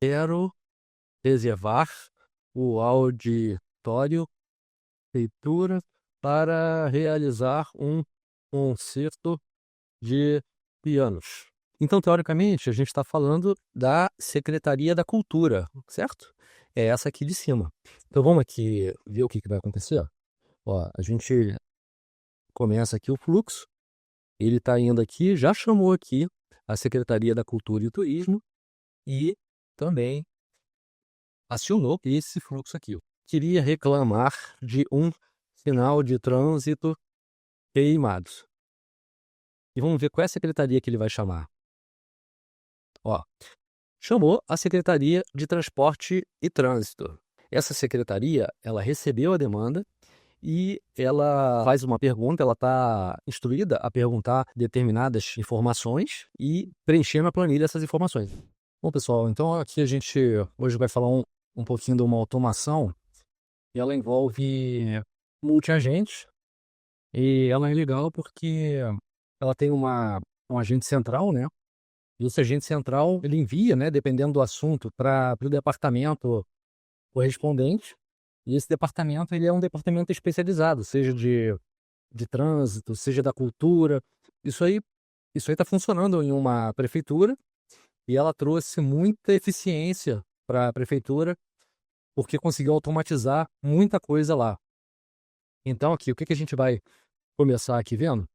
Quero reservar o auditório prefeitura para realizar um concerto de pianos. Então, teoricamente, a gente está falando da Secretaria da Cultura, certo? É essa aqui de cima. Então vamos aqui ver o que vai acontecer. Ó, a gente começa aqui o fluxo, ele está indo aqui, já chamou aqui a Secretaria da Cultura e Turismo e também acionou esse fluxo aqui. Queria reclamar de um sinal de trânsito queimado. E vamos ver qual é a secretaria que ele vai chamar. Ó, chamou a Secretaria de Transporte e Trânsito. Essa secretaria, ela recebeu a demanda e ela faz uma pergunta, ela está instruída a perguntar determinadas informações e preencher na planilha essas informações. Bom, pessoal, então aqui a gente hoje vai falar um pouquinho de uma automação e ela envolve multi-agentes e ela é legal porque ela tem um agente central, né? E esse agente central, ele envia, né, dependendo do assunto, para o departamento correspondente. E esse departamento, ele é um departamento especializado, seja de trânsito, seja da cultura. Isso aí está funcionando em uma prefeitura e ela trouxe muita eficiência para a prefeitura porque conseguiu automatizar muita coisa lá. Então, aqui, o que a gente vai começar aqui vendo?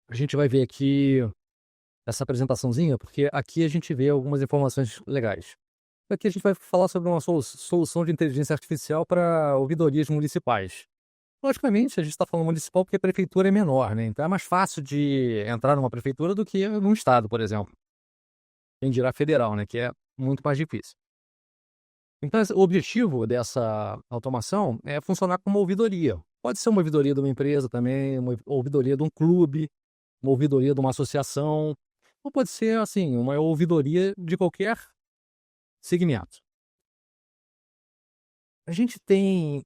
A gente vai ver aqui essa apresentaçãozinha, porque aqui a gente vê algumas informações legais. Aqui a gente vai falar sobre uma solução de inteligência artificial para ouvidorias municipais. Logicamente, a gente está falando municipal porque a prefeitura é menor, né? Então é mais fácil de entrar numa prefeitura do que num estado, por exemplo. Quem dirá federal, né? Que é muito mais difícil. Então, o objetivo dessa automação é funcionar como uma ouvidoria. Pode ser uma ouvidoria de uma empresa também, uma ouvidoria de um clube, uma ouvidoria de uma associação, ou pode ser, assim, uma ouvidoria de qualquer segmento. A gente tem.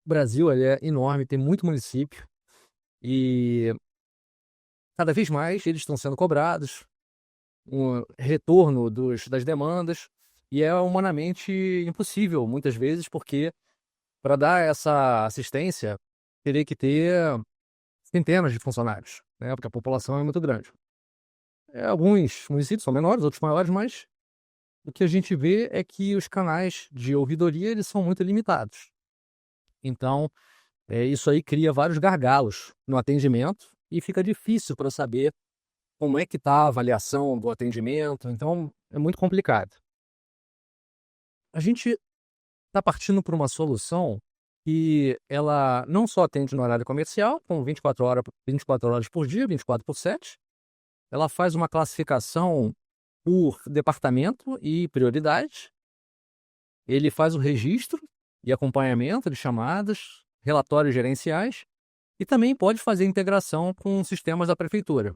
O Brasil, ele é enorme, tem muito município e cada vez mais eles estão sendo cobrados, um retorno das demandas, e é humanamente impossível, muitas vezes, porque para dar essa assistência, teria que ter centenas de funcionários, né? Porque a população é muito grande. Alguns municípios são menores, outros maiores, mas o que a gente vê é que os canais de ouvidoria eles são muito limitados. Então, isso aí cria vários gargalos no atendimento e fica difícil para saber como é que está a avaliação do atendimento. Então, é muito complicado. A gente está partindo para uma solução que ela não só atende no horário comercial, com 24 horas por dia, 24/7. Ela faz uma classificação por departamento e prioridade. Ele faz o registro e acompanhamento de chamadas, relatórios gerenciais e também pode fazer integração com sistemas da prefeitura,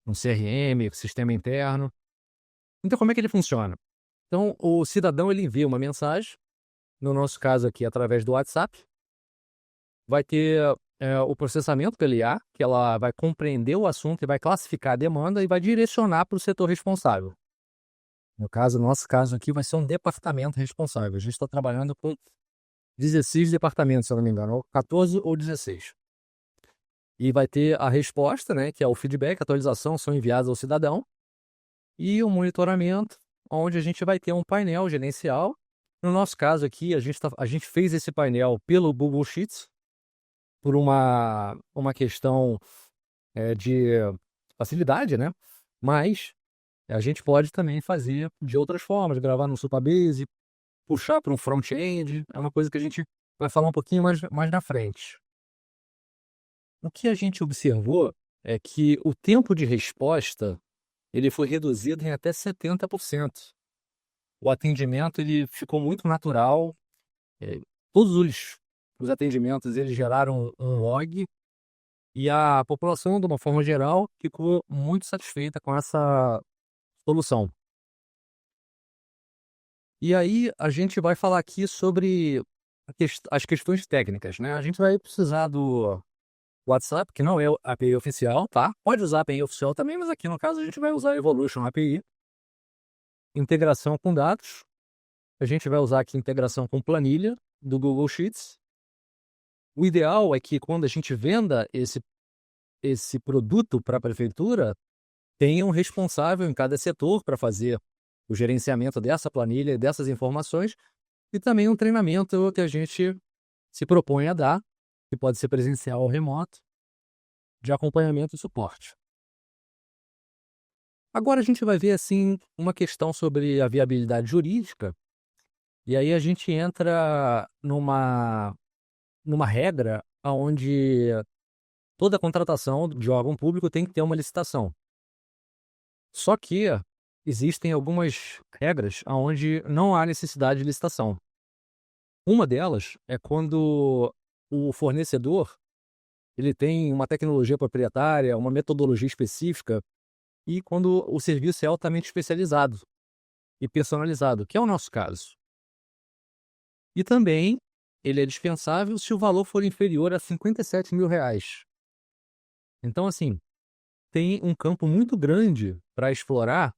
um CRM, sistema interno. Então, como é que ele funciona? Então, o cidadão ele envia uma mensagem, no nosso caso aqui através do WhatsApp, vai ter o processamento pela IA, que ela vai compreender o assunto e vai classificar a demanda e vai direcionar para o setor responsável. No nosso caso aqui, vai ser um departamento responsável. A gente está trabalhando com 16 departamentos, se eu não me engano, ou 14 ou 16. E vai ter a resposta, né, que é o feedback, a atualização são enviadas ao cidadão, e o monitoramento, onde a gente vai ter um painel gerencial. No nosso caso aqui, a gente fez esse painel pelo Google Sheets, por uma questão de facilidade, né? Mas a gente pode também fazer de outras formas, gravar no Supabase, puxar para um front-end, é uma coisa que a gente vai falar um pouquinho mais na frente. O que a gente observou é que o tempo de resposta ele foi reduzido em até 70%. O atendimento ele ficou muito natural. Todos os atendimentos eles geraram um log e a população, de uma forma geral, ficou muito satisfeita com essa solução. E aí a gente vai falar aqui sobre as questões técnicas, né? A gente vai precisar do WhatsApp, que não é a API oficial, tá? Pode usar a API oficial também, mas aqui no caso a gente vai usar a Evolution API. integração com dados. A gente vai usar aqui integração com planilha do Google Sheets. O ideal é que quando a gente venda esse produto para a prefeitura, tenha um responsável em cada setor para fazer o gerenciamento dessa planilha e dessas informações, e também um treinamento que a gente se propõe a dar, que pode ser presencial ou remoto, de acompanhamento e suporte. Agora a gente vai ver assim uma questão sobre a viabilidade jurídica, e aí a gente entra numa regra onde toda contratação de órgão público tem que ter uma licitação. Só que existem algumas regras onde não há necessidade de licitação. Uma delas é quando o fornecedor ele tem uma tecnologia proprietária, uma metodologia específica, e quando o serviço é altamente especializado e personalizado, que é o nosso caso. E também ele é dispensável se o valor for inferior a R$ 57.000. Então, assim, tem um campo muito grande para explorar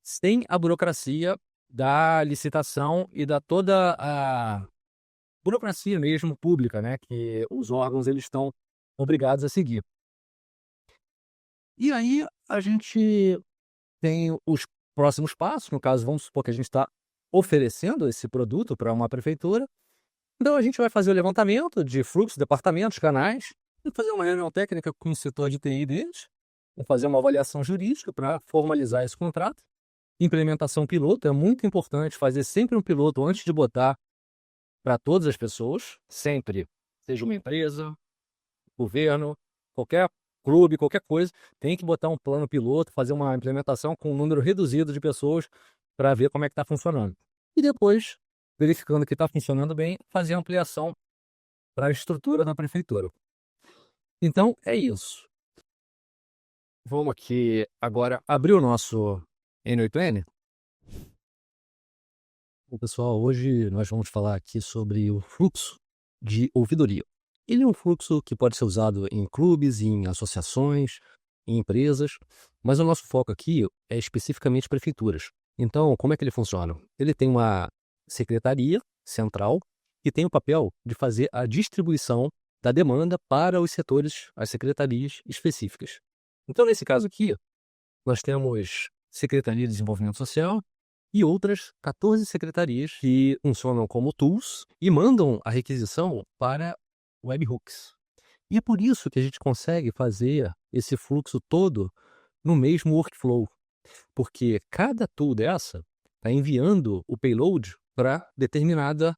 sem a burocracia da licitação e da toda a burocracia mesmo pública, né, que os órgãos eles estão obrigados a seguir. E aí a gente tem os próximos passos, no caso, vamos supor que a gente está oferecendo esse produto para uma prefeitura. Então a gente vai fazer o levantamento de fluxos, departamentos, canais, e fazer uma reunião técnica com o setor de TI deles, vamos fazer uma avaliação jurídica para formalizar esse contrato. Implementação piloto, é muito importante fazer sempre um piloto antes de botar para todas as pessoas, sempre, seja uma empresa, governo, qualquer clube, qualquer coisa, tem que botar um plano piloto, fazer uma implementação com um número reduzido de pessoas para ver como é que está funcionando. E depois, verificando que está funcionando bem, fazer a ampliação para a estrutura da prefeitura. Então, é isso. Vamos aqui agora abrir o nosso N8N. Bom, pessoal, hoje nós vamos falar aqui sobre o fluxo de ouvidoria. Ele é um fluxo que pode ser usado em clubes, em associações, em empresas, mas o nosso foco aqui é especificamente prefeituras. Então, como é que ele funciona? Ele tem uma secretaria central que tem o papel de fazer a distribuição da demanda para os setores, as secretarias específicas. Então, nesse caso aqui, nós temos Secretaria de Desenvolvimento Social e outras 14 secretarias que funcionam como tools e mandam a requisição para webhooks. E é por isso que a gente consegue fazer esse fluxo todo no mesmo workflow, porque cada tool dessa está enviando o payload para determinado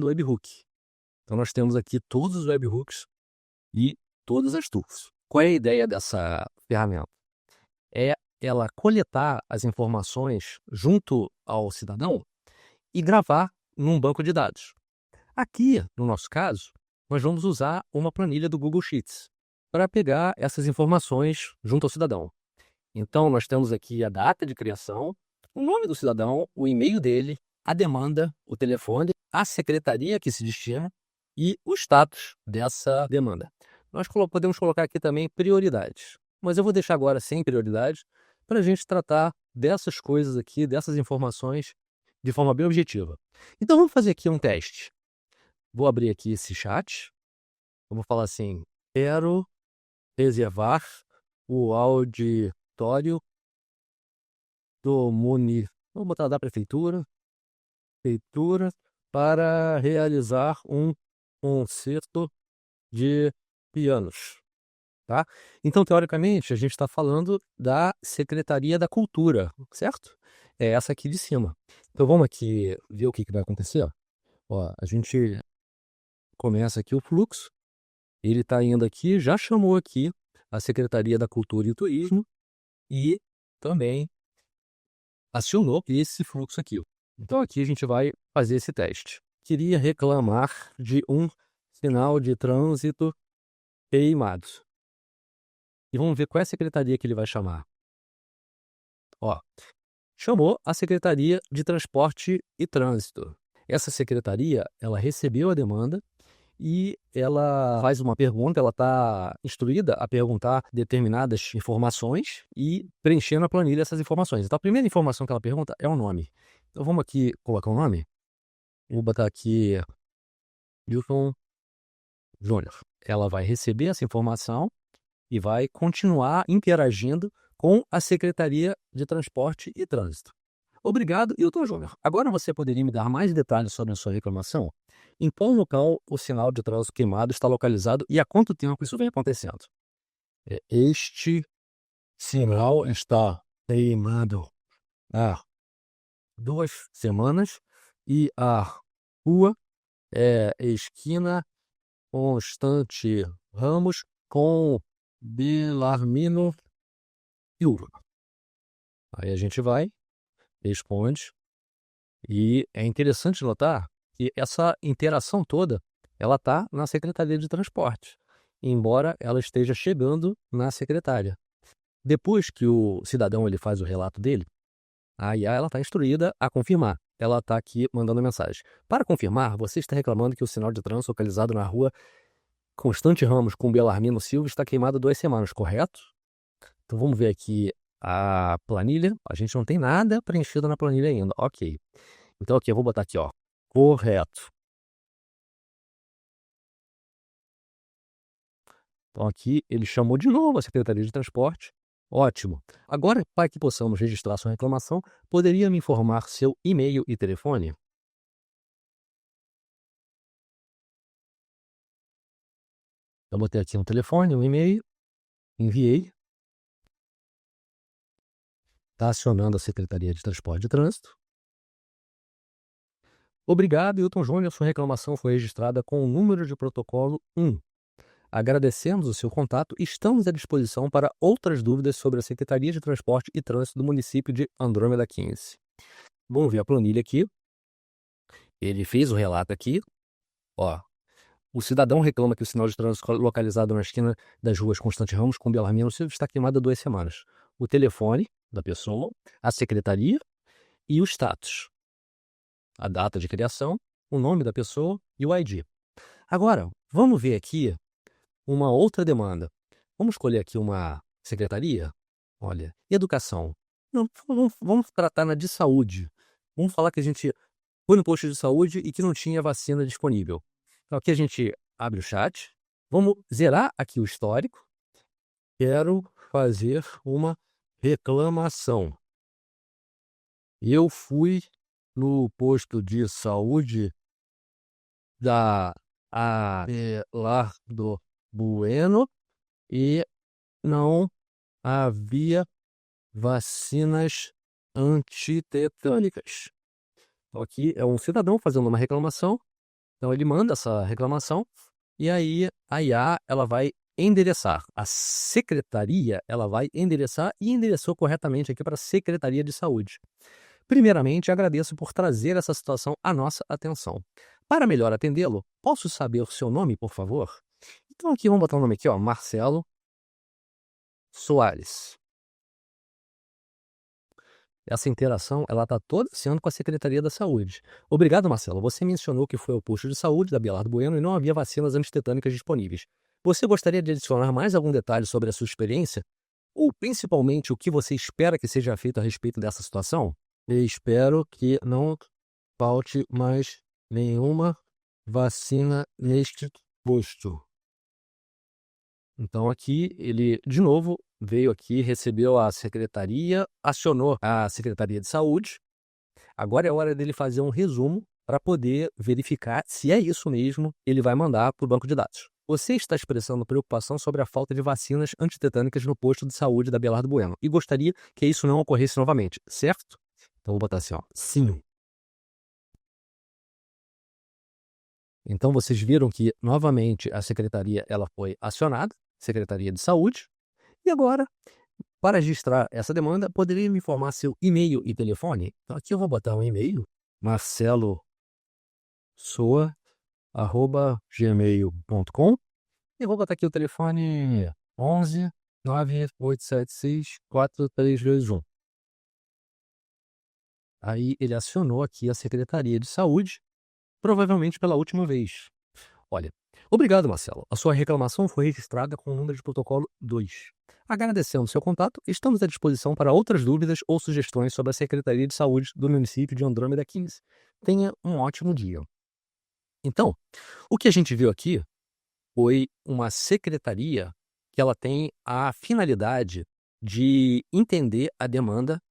webhook. Então nós temos aqui todos os webhooks e todas as tools. Qual é a ideia dessa ferramenta? É ela coletar as informações junto ao cidadão e gravar num banco de dados. Aqui, no nosso caso, nós vamos usar uma planilha do Google Sheets para pegar essas informações junto ao cidadão. Então, nós temos aqui a data de criação, o nome do cidadão, o e-mail dele, a demanda, o telefone, a secretaria que se destina e o status dessa demanda. Nós podemos colocar aqui também prioridades, mas eu vou deixar agora sem prioridade para a gente tratar dessas coisas aqui, dessas informações, de forma bem objetiva. Então, vamos fazer aqui um teste. Vou abrir aqui esse chat. Vamos falar assim, quero reservar o auditório vamos botar da prefeitura para realizar um concerto de pianos, tá? Então, teoricamente, a gente está falando da Secretaria da Cultura, certo? É essa aqui de cima. Então, vamos aqui ver o que vai acontecer. Ó, a gente começa aqui o fluxo. Ele está indo aqui, já chamou aqui a Secretaria da Cultura e Turismo e também acionou esse fluxo aqui. Então aqui a gente vai fazer esse teste. Queria reclamar de um sinal de trânsito queimado. E vamos ver qual é a secretaria que ele vai chamar. Ó, chamou a Secretaria de Transporte e Trânsito. Essa secretaria, ela recebeu a demanda e ela faz uma pergunta, ela está instruída a perguntar determinadas informações e preencher na planilha essas informações. Então a primeira informação que ela pergunta é o nome. Então vamos aqui colocar o nome. Vou botar aqui Wilson Júnior. Ela vai receber essa informação e vai continuar interagindo com a Secretaria de Transporte e Trânsito. Obrigado, Hilton Júnior. Agora você poderia me dar mais detalhes sobre a sua reclamação? Em qual local o sinal de trânsito queimado está localizado e há quanto tempo isso vem acontecendo? Este sinal está queimado há 2 semanas e a rua é esquina Constante Ramos com Belarmino Silva. Aí a gente vai, responde, e é interessante notar que essa interação toda, ela está na Secretaria de Transporte, embora ela esteja chegando na secretária. Depois que o cidadão ele faz o relato dele, a IA está instruída a confirmar. Ela está aqui mandando mensagem. Para confirmar, você está reclamando que o sinal de trânsito localizado na rua Constante Ramos com Belarmino Silva está queimado há 2 semanas, correto? Então vamos ver aqui a planilha. A gente não tem nada preenchido na planilha ainda. Ok. Então aqui eu vou botar aqui, ó. Correto. Então aqui ele chamou de novo a Secretaria de Transporte. Ótimo. Agora, para que possamos registrar sua reclamação, poderia me informar seu e-mail e telefone? Eu botei aqui um telefone, um e-mail, enviei. Está acionando a Secretaria de Transporte e Trânsito. Obrigado, Hilton Júnior. Sua reclamação foi registrada com o número de protocolo 1. Agradecemos o seu contato e estamos à disposição para outras dúvidas sobre a Secretaria de Transporte e Trânsito do município de Andrômeda 15. Vamos ver a planilha aqui. Ele fez o relato aqui. Ó, o cidadão reclama que o sinal de trânsito localizado na esquina das ruas Constante Ramos com Belarmino Silva está queimado há 2 semanas. O telefone da pessoa, a secretaria e o status. A data de criação, o nome da pessoa e o ID. Agora, vamos ver aqui uma outra demanda. Vamos escolher aqui uma secretaria? Olha, educação. Não, vamos tratar na de saúde. Vamos falar que a gente foi no posto de saúde e que não tinha vacina disponível. Então aqui a gente abre o chat. Vamos zerar aqui o histórico. Quero fazer uma reclamação. Eu fui no posto de saúde da Abelardo Bueno e não havia vacinas antitetânicas. Então aqui é um cidadão fazendo uma reclamação, então ele manda essa reclamação e aí a IA ela vai endereçar, a secretaria ela vai endereçar e endereçou corretamente aqui para a Secretaria de Saúde. Primeiramente, agradeço por trazer essa situação à nossa atenção. Para melhor atendê-lo, posso saber o seu nome, por favor? Então aqui vamos botar o nome aqui, ó, Marcelo Soares. Essa interação, ela está toda sendo com a Secretaria da Saúde. Obrigado, Marcelo. Você mencionou que foi ao posto de saúde da Belardo Bueno e não havia vacinas antitetânicas disponíveis. Você gostaria de adicionar mais algum detalhe sobre a sua experiência? Ou, principalmente, o que você espera que seja feito a respeito dessa situação? Eu espero que não falte mais nenhuma vacina neste posto. Então aqui ele, de novo, veio aqui, recebeu a secretaria, acionou a Secretaria de Saúde. Agora é hora dele fazer um resumo para poder verificar se é isso mesmo ele vai mandar para o banco de dados. Você está expressando preocupação sobre a falta de vacinas antitetânicas no posto de saúde da Belardo Bueno e gostaria que isso não ocorresse novamente, certo? Então vou botar assim, ó, sim. Então vocês viram que novamente a secretaria ela foi acionada, Secretaria de Saúde, e agora, para registrar essa demanda, poderia me informar seu e-mail e telefone? Então aqui eu vou botar um e-mail, marcelosoa@gmail.com, e vou botar aqui o telefone 11 9876 4321. Aí ele acionou aqui a Secretaria de Saúde, provavelmente pela última vez. Olha, obrigado, Marcelo. A sua reclamação foi registrada com o número de protocolo 2. Agradecendo seu contato, estamos à disposição para outras dúvidas ou sugestões sobre a Secretaria de Saúde do município de Andrômeda 15. Tenha um ótimo dia. Então, o que a gente viu aqui foi uma secretaria que ela tem a finalidade de entender a demanda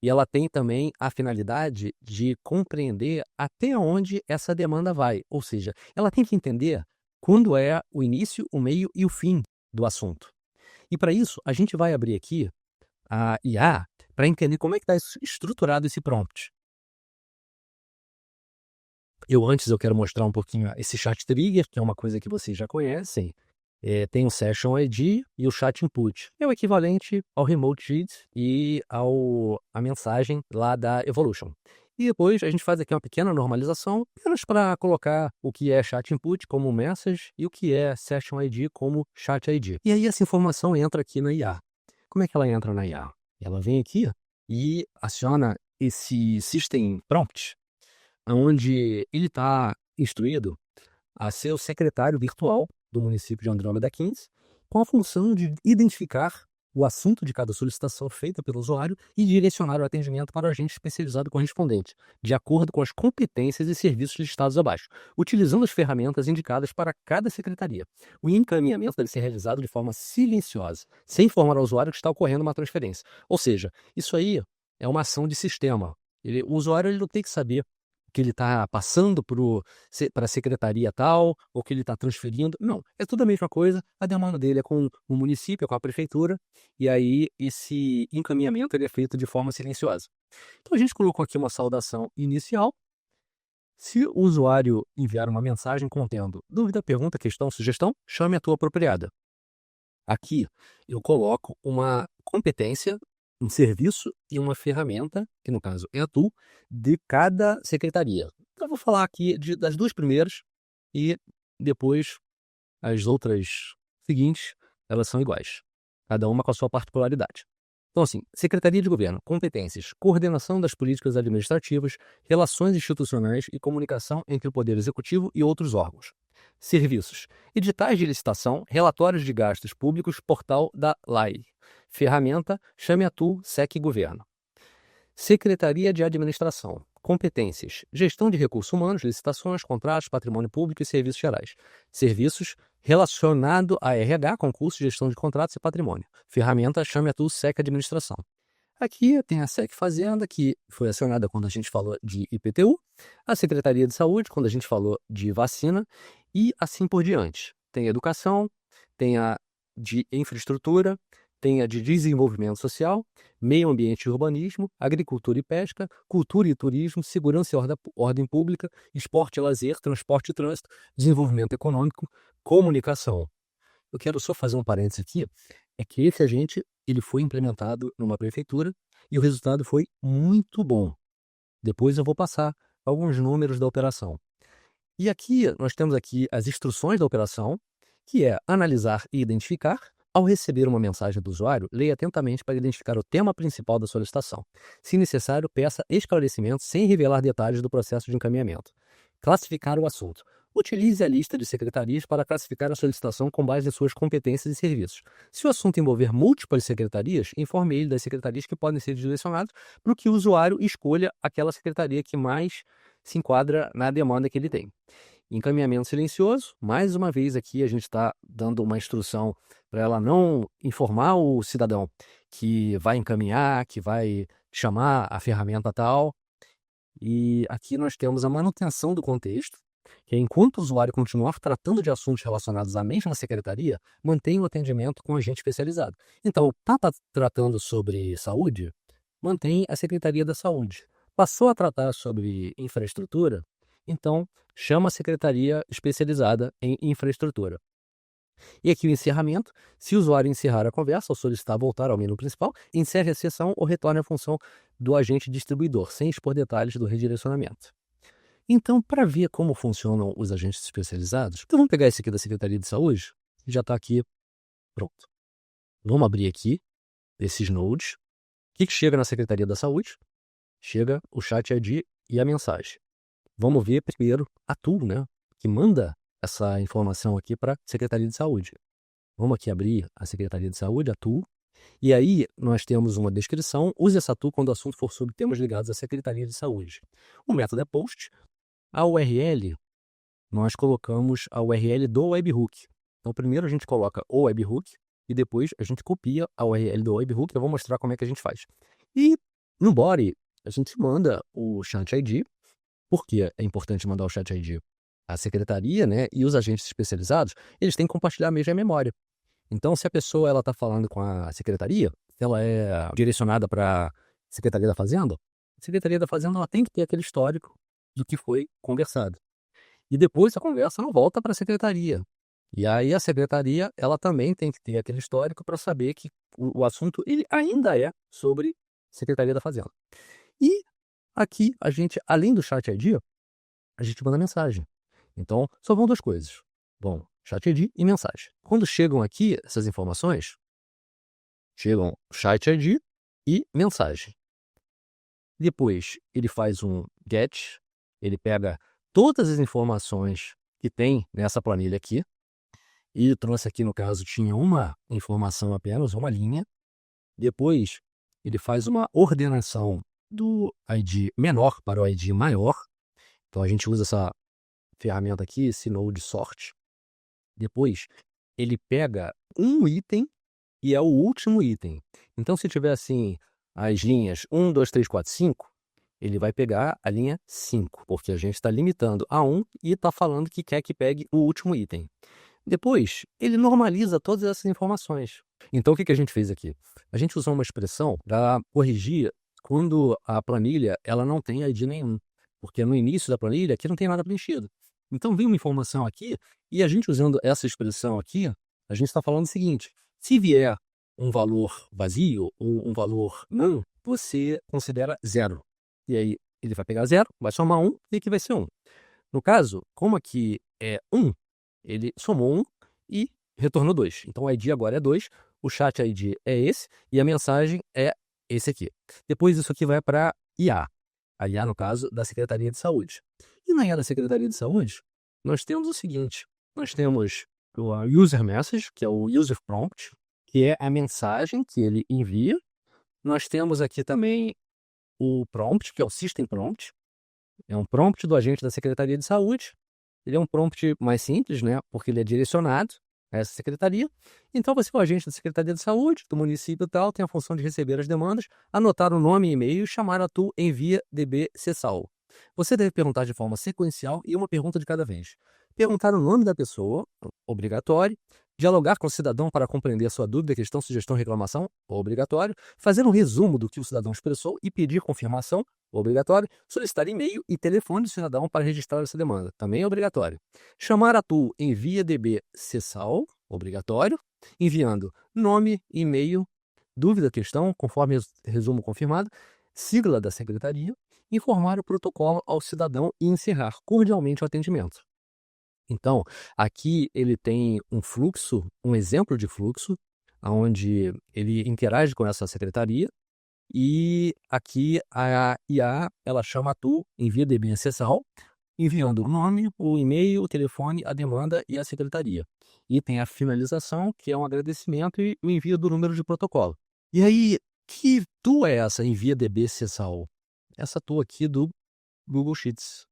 e ela tem também a finalidade de compreender até onde essa demanda vai. Ou seja, ela tem que entender quando é o início, o meio e o fim do assunto. E para isso, a gente vai abrir aqui a IA para entender como é que está estruturado esse prompt. Eu quero mostrar um pouquinho esse chat trigger, que é uma coisa que vocês já conhecem. Tem o Session ID e o Chat Input. É o equivalente ao Remote Feed e a mensagem lá da Evolution. E depois a gente faz aqui uma pequena normalização, apenas para colocar o que é Chat Input como Message e o que é Session ID como Chat ID. E aí essa informação entra aqui na IA. Como é que ela entra na IA? Ela vem aqui e aciona esse System Prompt, onde ele está instruído a ser o secretário virtual do município de Andrômeda 15, com a função de identificar o assunto de cada solicitação feita pelo usuário e direcionar o atendimento para o agente especializado correspondente, de acordo com as competências e serviços listados abaixo, utilizando as ferramentas indicadas para cada secretaria. O encaminhamento deve ser realizado de forma silenciosa, sem informar ao usuário que está ocorrendo uma transferência. Ou seja, isso aí é uma ação de sistema. O usuário ele não tem que saber que ele está passando para a secretaria tal, ou que ele está transferindo. Não, é tudo a mesma coisa. A demanda dele é com o município, com a prefeitura, e aí esse encaminhamento ele é feito de forma silenciosa. Então a gente colocou aqui uma saudação inicial. Se o usuário enviar uma mensagem contendo dúvida, pergunta, questão, sugestão, chame a tua apropriada. Aqui eu coloco uma competência, um serviço e uma ferramenta, que no caso é a tool, de cada secretaria. Então, eu vou falar aqui das duas primeiras e depois as outras seguintes, elas são iguais, cada uma com a sua particularidade. Então, assim, Secretaria de Governo, competências, coordenação das políticas administrativas, relações institucionais e comunicação entre o Poder Executivo e outros órgãos. Serviços, editais de licitação, relatórios de gastos públicos, portal da LAI. Ferramenta, chame a tool, SEC Governo. Secretaria de Administração, competências, gestão de recursos humanos, licitações, contratos, patrimônio público e serviços gerais. Serviços, relacionado a RH, concurso, gestão de contratos e patrimônio. Ferramenta, chame a tool, SEC Administração. Aqui tem a SEC Fazenda, que foi acionada quando a gente falou de IPTU, a Secretaria de Saúde, quando a gente falou de vacina, e assim por diante. Tem educação, tem a de infraestrutura, tem a de desenvolvimento social, meio ambiente e urbanismo, agricultura e pesca, cultura e turismo, segurança e ordem pública, esporte e lazer, transporte e trânsito, desenvolvimento econômico, comunicação. Eu quero só fazer um parênteses aqui, é que esse agente ele foi implementado numa prefeitura e o resultado foi muito bom. Depois eu vou passar alguns números da operação. E aqui nós temos aqui as instruções da operação, que é analisar e identificar. Ao receber uma mensagem do usuário, leia atentamente para identificar o tema principal da solicitação. Se necessário, peça esclarecimentos sem revelar detalhes do processo de encaminhamento. Classificar o assunto. Utilize a lista de secretarias para classificar a solicitação com base em suas competências e serviços. Se o assunto envolver múltiplas secretarias, informe ele das secretarias que podem ser direcionadas para que o usuário escolha aquela secretaria que mais se enquadra na demanda que ele tem. Encaminhamento silencioso, mais uma vez aqui a gente está dando uma instrução para ela não informar o cidadão que vai encaminhar, que vai chamar a ferramenta tal. E aqui nós temos a manutenção do contexto, que é enquanto o usuário continuar tratando de assuntos relacionados à mesma secretaria, mantém o atendimento com agente especializado. Então, está tratando sobre saúde, mantém a Secretaria da Saúde. Passou a tratar sobre infraestrutura, então chama a secretaria especializada em infraestrutura. E aqui o encerramento, se o usuário encerrar a conversa ou solicitar voltar ao menu principal, encerre a sessão ou retorne à função do agente distribuidor, sem expor detalhes do redirecionamento. Então, para ver como funcionam os agentes especializados, então vamos pegar esse aqui da Secretaria de Saúde, que já está aqui pronto. Vamos abrir aqui esses nodes. O que chega na Secretaria da Saúde? Chega o Chat ID e a mensagem. Vamos ver primeiro a tool, né, que manda essa informação aqui para a Secretaria de Saúde. Vamos aqui abrir a Secretaria de Saúde, a TU, e aí nós temos uma descrição. Use essa TU quando o assunto for sobre temas ligados à Secretaria de Saúde. O método é post. A URL, nós colocamos a URL do webhook. Então, primeiro a gente coloca o webhook e depois a gente copia a URL do webhook. Eu vou mostrar como é que a gente faz. E no body, a gente manda o Chat ID. Por que é importante mandar o Chat ID? A secretaria, né, e os agentes especializados, eles têm que compartilhar a mesma memória. Então, se a pessoa está falando com a secretaria, se ela é direcionada para a Secretaria da Fazenda, a Secretaria da Fazenda ela tem que ter aquele histórico do que foi conversado. E depois a conversa não volta para a secretaria. E aí a secretaria ela também tem que ter aquele histórico para saber que o assunto ele ainda é sobre Secretaria da Fazenda. E aqui a gente, além do Chat ID, a gente manda mensagem. Então, só vão duas coisas. Bom, Chat ID e mensagem. Quando chegam aqui essas informações, chegam Chat ID e mensagem. Depois, ele faz um get, ele pega todas as informações que tem nessa planilha aqui, e trouxe aqui, no caso, tinha uma informação apenas, uma linha. Depois, ele faz uma ordenação do ID menor para o ID maior. Então, a gente usa essa ferramenta aqui, esse node sort. Depois, ele pega um item e é o último item. Então, se tiver assim, as linhas 1, 2, 3, 4, 5, ele vai pegar a linha 5, porque a gente está limitando a 1 e está falando que quer que pegue o último item. Depois, ele normaliza todas essas informações. Então, o que a gente fez aqui? A gente usou uma expressão para corrigir quando a planilha ela não tem ID nenhum. Porque no início da planilha aqui não tem nada preenchido. Então, vem uma informação aqui e a gente usando essa expressão aqui, a gente está falando o seguinte: se vier um valor vazio ou um valor não, você considera 0. E aí, ele vai pegar 0, vai somar 1 e aqui vai ser 1. No caso, como aqui é 1, ele somou 1 e retornou 2. Então o ID agora é 2, o chat ID é esse e a mensagem é esse aqui. Depois isso aqui vai para IA. A IA, no caso, da Secretaria de Saúde. E na IA da Secretaria de Saúde, nós temos o seguinte: nós temos o user message, que é o user prompt, que é a mensagem que ele envia. Nós temos aqui também o prompt, que é o system prompt. É um prompt do agente da Secretaria de Saúde. Ele é um prompt mais simples, né? Porque ele é direcionado a essa secretaria. Então, você é o agente da Secretaria de Saúde, do município e tal, tem a função de receber as demandas, anotar o nome e e-mail e chamar a TU envia DB CESAL. Você deve perguntar de forma sequencial e uma pergunta de cada vez. Perguntar o nome da pessoa, obrigatório. Dialogar com o cidadão para compreender a sua dúvida, questão, sugestão, reclamação, obrigatório. Fazer um resumo do que o cidadão expressou e pedir confirmação, obrigatório. Solicitar e-mail e telefone do cidadão para registrar essa demanda, também é obrigatório. Chamar a TU envia DB CESAL, obrigatório. Enviando nome, e-mail, dúvida, questão, conforme resumo confirmado, sigla da secretaria, informar o protocolo ao cidadão e encerrar cordialmente o atendimento. Então, aqui ele tem um fluxo, um exemplo de fluxo, onde ele interage com essa secretaria, e aqui a IA, ela chama a TU, envia DB acessal, enviando o nome, o e-mail, o telefone, a demanda e a secretaria. E tem a finalização, que é um agradecimento e o envio do número de protocolo. E aí, que TU é essa, envia DB acessal? Essa TU aqui do Google Sheets.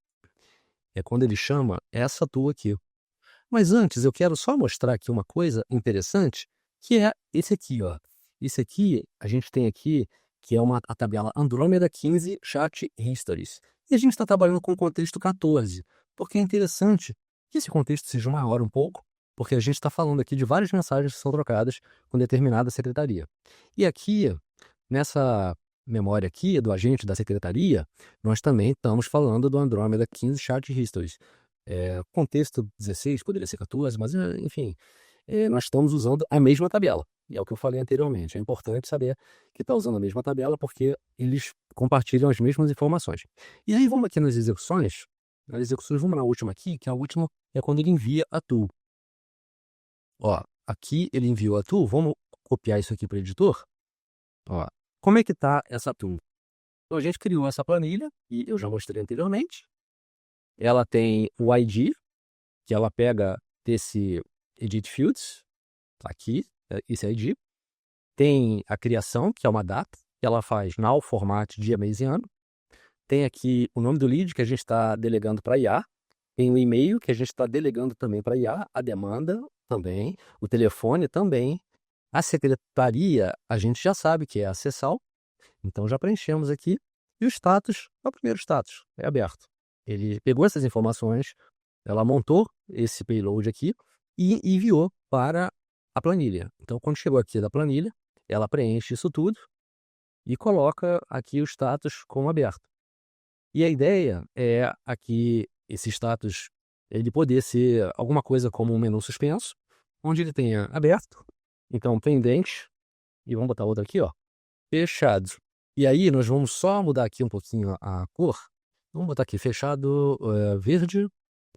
É quando ele chama essa TU aqui. Mas antes, eu quero só mostrar aqui uma coisa interessante, que é esse aqui, ó. Esse aqui, a gente tem aqui, que é a tabela Andrômeda 15 Chat Histories. E a gente está trabalhando com o contexto 14, porque é interessante que esse contexto seja maior um pouco, porque a gente está falando aqui de várias mensagens que são trocadas com determinada secretaria. E aqui, nessa memória aqui do agente da secretaria, nós também estamos falando do Andrômeda 15 Chat Histories. Contexto 16, poderia ser 14, mas enfim, nós estamos usando a mesma tabela. E é o que eu falei anteriormente. É importante saber que está usando a mesma tabela porque eles compartilham as mesmas informações. E aí vamos aqui nas execuções. Nas execuções, vamos na última aqui, que a última é quando ele envia a tool. Ó, aqui ele enviou a tool. Vamos copiar isso aqui para o editor. Ó, como é que está essa tool? Então a gente criou essa planilha, e eu já mostrei anteriormente. Ela tem o ID, que ela pega desse Edit Fields, tá aqui, esse ID. Tem a criação, que é uma data, que ela faz now, format, dia, mês e ano. Tem aqui o nome do lead, que a gente está delegando para IA. Tem o e-mail, que a gente está delegando também para IA. A demanda também. O telefone também. A secretaria, a gente já sabe que é acessar. Então, já preenchemos aqui. E o status é o primeiro status, é aberto. Ele pegou essas informações, ela montou esse payload aqui e enviou para a planilha. Então, quando chegou aqui da planilha, ela preenche isso tudo e coloca aqui o status como aberto. E a ideia é aqui esse status ele poder ser alguma coisa como um menu suspenso, onde ele tenha aberto, então pendente, e vamos botar outro aqui, ó, fechado. E aí nós vamos só mudar aqui um pouquinho a cor. Vamos botar aqui fechado verde,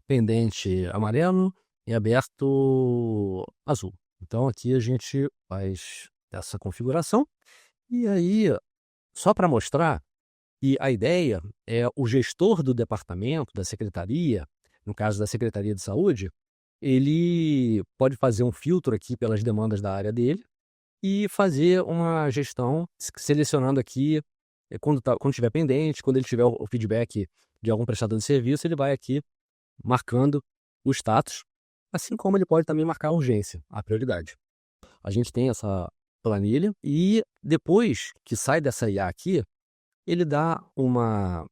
pendente amarelo e aberto azul. Então aqui a gente faz essa configuração. E aí, só para mostrar, e a ideia é o gestor do departamento, da secretaria, no caso da Secretaria de Saúde, ele pode fazer um filtro aqui pelas demandas da área dele e fazer uma gestão selecionando aqui quando estiver pendente, quando ele tiver o feedback de algum prestador de serviço, ele vai aqui marcando o status, assim como ele pode também marcar a urgência, a prioridade. A gente tem essa planilha e depois que sai dessa IA aqui, ele dá uma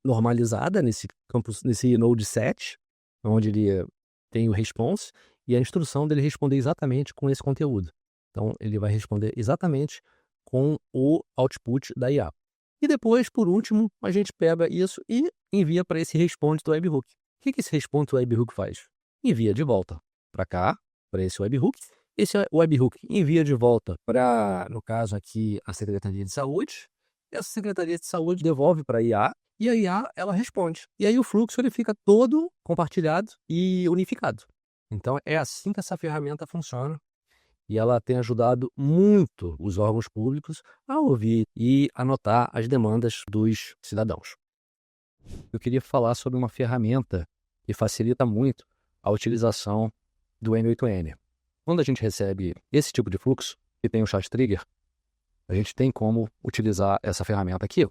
normalizada nesse campus, nesse Node 7, onde ele tem o response e a instrução dele responder exatamente com esse conteúdo. Então, ele vai responder exatamente com o output da IA. E depois, por último, a gente pega isso e envia para esse response do webhook. O que esse response do webhook faz? Envia de volta para cá, para esse webhook. Esse webhook envia de volta para, no caso aqui, a Secretaria de Saúde. Essa Secretaria de Saúde devolve para a IA e a IA ela responde. E aí o fluxo ele fica todo compartilhado e unificado. Então é assim que essa ferramenta funciona e ela tem ajudado muito os órgãos públicos a ouvir e anotar as demandas dos cidadãos. Eu queria falar sobre uma ferramenta que facilita muito a utilização do N8N. Quando a gente recebe esse tipo de fluxo, que tem o chat trigger, a gente tem como utilizar essa ferramenta aqui,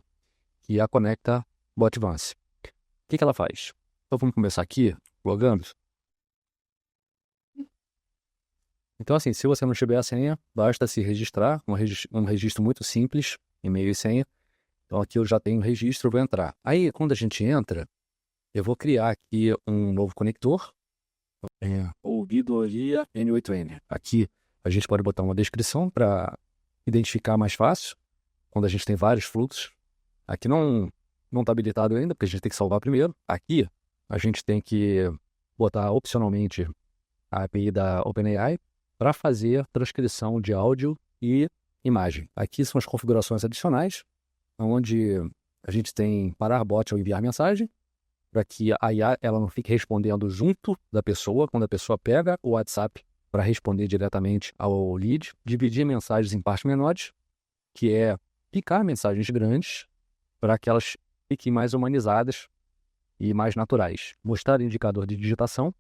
que é a Conecta Bot Advance. O que ela faz? Então vamos começar aqui, logando. Então assim, se você não tiver a senha, basta se registrar, um registro muito simples, e-mail e senha. Então aqui eu já tenho um registro, vou entrar. Aí quando a gente entra, eu vou criar aqui um novo conector, ouvidoria N8N. Aqui a gente pode botar uma descrição para identificar mais fácil, quando a gente tem vários fluxos. Aqui não está habilitado ainda, porque a gente tem que salvar primeiro. Aqui a gente tem que botar opcionalmente a API da OpenAI para fazer transcrição de áudio e imagem. Aqui são as configurações adicionais, onde a gente tem parar bot ao enviar mensagem, para que a IA ela não fique respondendo junto da pessoa, quando a pessoa pega o WhatsApp para responder diretamente ao lead, dividir mensagens em partes menores, que é picar mensagens grandes para que elas fiquem mais humanizadas e mais naturais. Mostrar indicador de digitação,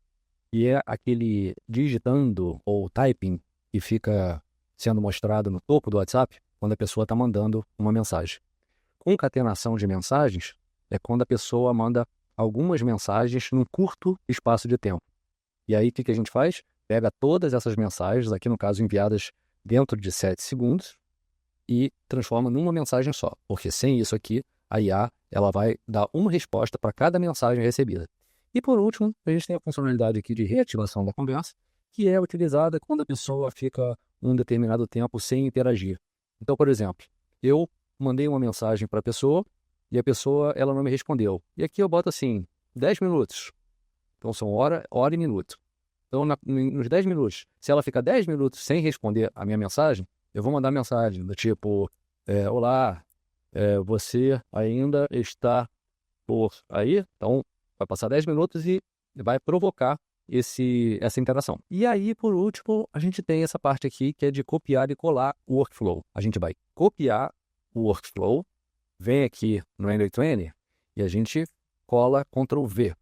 que é aquele digitando ou typing que fica sendo mostrado no topo do WhatsApp quando a pessoa está mandando uma mensagem. Concatenação de mensagens é quando a pessoa manda algumas mensagens num curto espaço de tempo. E aí o que a gente faz? Pega todas essas mensagens, aqui no caso enviadas dentro de 7 segundos, e transforma numa mensagem só. Porque sem isso aqui, a IA ela vai dar uma resposta para cada mensagem recebida. E por último, a gente tem a funcionalidade aqui de reativação da conversa, que é utilizada quando a pessoa fica um determinado tempo sem interagir. Então, por exemplo, eu mandei uma mensagem para a pessoa e a pessoa ela não me respondeu. E aqui eu boto assim, 10 minutos. Então são hora e minuto. Então nos 10 minutos, se ela ficar 10 minutos sem responder a minha mensagem, eu vou mandar mensagem do tipo, olá, você ainda está por aí? Então vai passar 10 minutos e vai provocar essa interação. E aí, por último, a gente tem essa parte aqui que é de copiar e colar o workflow. A gente vai copiar o workflow, vem aqui no N8N e a gente cola Ctrl+V.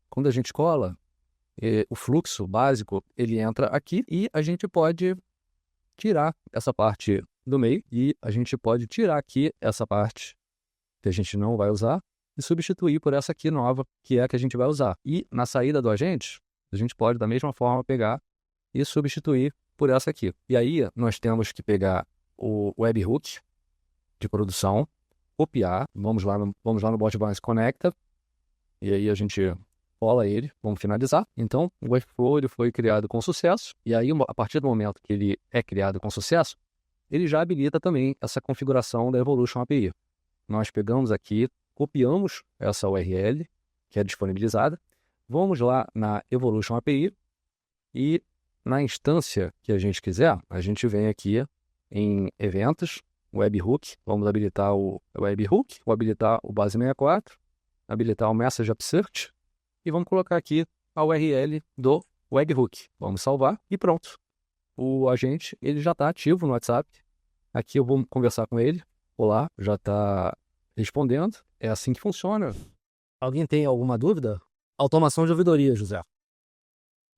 Quando a gente cola, o fluxo básico, ele entra aqui e a gente pode tirar essa parte do meio e a gente pode tirar aqui essa parte que a gente não vai usar e substituir por essa aqui nova, que é a que a gente vai usar. E na saída do agente, a gente pode da mesma forma pegar e substituir por essa aqui. E aí nós temos que pegar o webhook de produção, copiar, vamos lá no Botbounce Connector, e aí a gente cola ele, vamos finalizar. Então, o workflow ele foi criado com sucesso, e aí a partir do momento que ele é criado com sucesso, ele já habilita também essa configuração da Evolution API. Nós pegamos aqui, copiamos essa URL, que é disponibilizada, vamos lá na Evolution API, e na instância que a gente quiser, a gente vem aqui em eventos, webhook, vamos habilitar o webhook, vou habilitar o base64, habilitar o message upsert e vamos colocar aqui a URL do webhook. Vamos salvar e pronto. O agente ele já está ativo no WhatsApp. Aqui eu vou conversar com ele. Olá, já está respondendo. É assim que funciona. Alguém tem alguma dúvida? Automação de ouvidoria, José.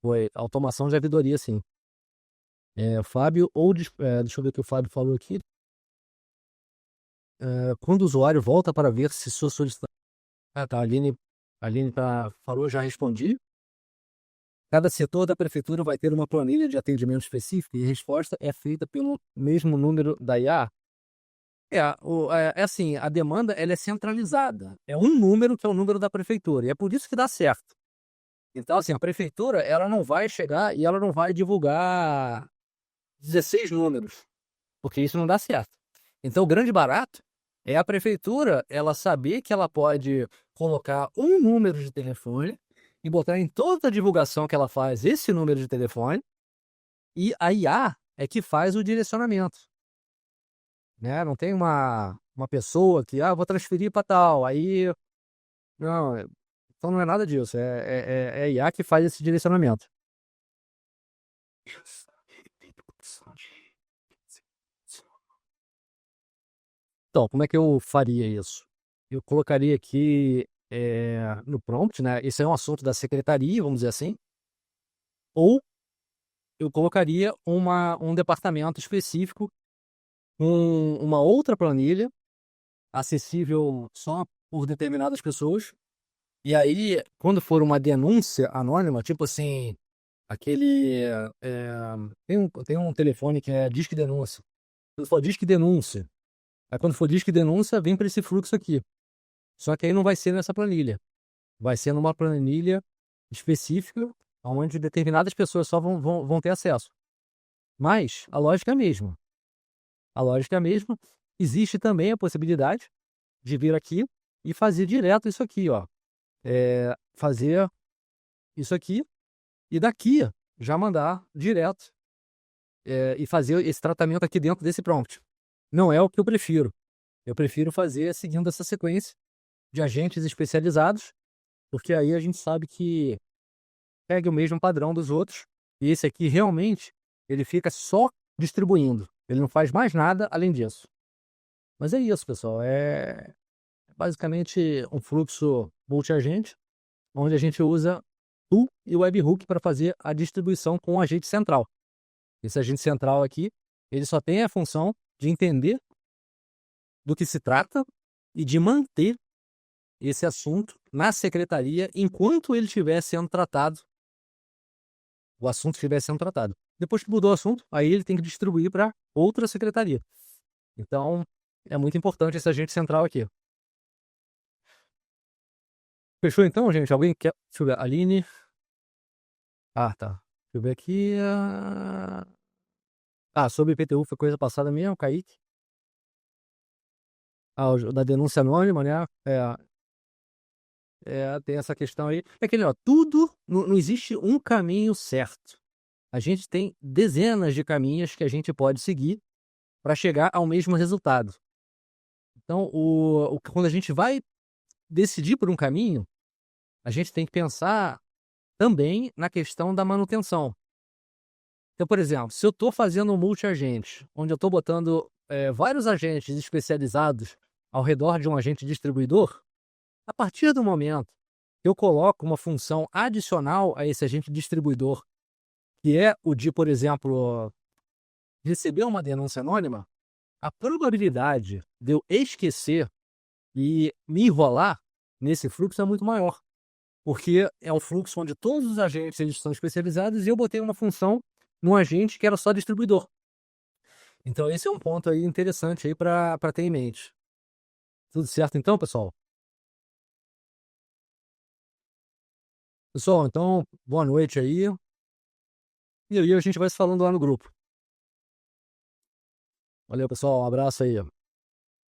Foi automação de ouvidoria, sim. Fábio, deixa eu ver o que o Fábio falou aqui. Quando o usuário volta para ver se sua solicitação... tá, a Aline falou, já respondi. Cada setor da prefeitura vai ter uma planilha de atendimento específico e a resposta é feita pelo mesmo número da IA. Assim, a demanda ela é centralizada. É um número que é o número da prefeitura e é por isso que dá certo. Então, assim, a prefeitura ela não vai chegar e ela não vai divulgar 16 números, porque isso não dá certo. Então, o grande barato é a prefeitura ela saber que ela pode colocar um número de telefone e botar em toda a divulgação que ela faz esse número de telefone, e a IA é que faz o direcionamento. Né? Não tem uma pessoa que, vou transferir para tal, aí... Não, então não é nada disso, é a IA que faz esse direcionamento. Então, como é que eu faria isso? Eu colocaria aqui no prompt, né? Esse é um assunto da secretaria, vamos dizer assim. Ou eu colocaria um departamento específico com uma outra planilha acessível só por determinadas pessoas. E aí, quando for uma denúncia anônima, tipo assim, aquele... tem um telefone que é Disque Denúncia. Quando for Disque Denúncia, aí quando for Disque Denúncia, vem para esse fluxo aqui. Só que aí não vai ser nessa planilha. Vai ser numa planilha específica, onde determinadas pessoas só vão ter acesso. Mas a lógica é a mesma. A lógica é a mesma. Existe também a possibilidade de vir aqui e fazer direto isso aqui, ó. Fazer isso aqui e daqui já mandar direto e fazer esse tratamento aqui dentro desse prompt. Não é o que eu prefiro. Eu prefiro fazer seguindo essa sequência de agentes especializados, porque aí a gente sabe que pega o mesmo padrão dos outros e esse aqui realmente ele fica só distribuindo. Ele não faz mais nada além disso. Mas é isso, pessoal. É basicamente um fluxo multi-agente, onde a gente usa o e o webhook para fazer a distribuição com o agente central. Esse agente central aqui, ele só tem a função de entender do que se trata e de manter esse assunto na secretaria enquanto ele estiver sendo tratado, o assunto estiver sendo tratado. Depois que mudou o assunto, aí ele tem que distribuir para outra secretaria. Então, é muito importante esse agente central aqui. Fechou então, gente? Alguém quer... Deixa eu ver. Aline. Tá. Deixa eu ver aqui. Sobre IPTU foi coisa passada mesmo, Kaique. O da denúncia anônima, né? Tem essa questão aí. É aquele, ó, tudo... Não existe um caminho certo. A gente tem dezenas de caminhos que a gente pode seguir para chegar ao mesmo resultado. Então, quando a gente vai decidir por um caminho, a gente tem que pensar também na questão da manutenção. Então, por exemplo, se eu estou fazendo um multi-agente, onde eu estou botando vários agentes especializados ao redor de um agente distribuidor, a partir do momento eu coloco uma função adicional a esse agente distribuidor, que é o de, por exemplo, receber uma denúncia anônima, a probabilidade de eu esquecer e me enrolar nesse fluxo é muito maior, porque é um fluxo onde todos os agentes eles são especializados e eu botei uma função num agente que era só distribuidor. Então esse é um ponto aí interessante aí para ter em mente. Tudo certo então, pessoal? Pessoal, então, boa noite aí. E aí a gente vai se falando lá no grupo. Valeu, pessoal. Um abraço aí.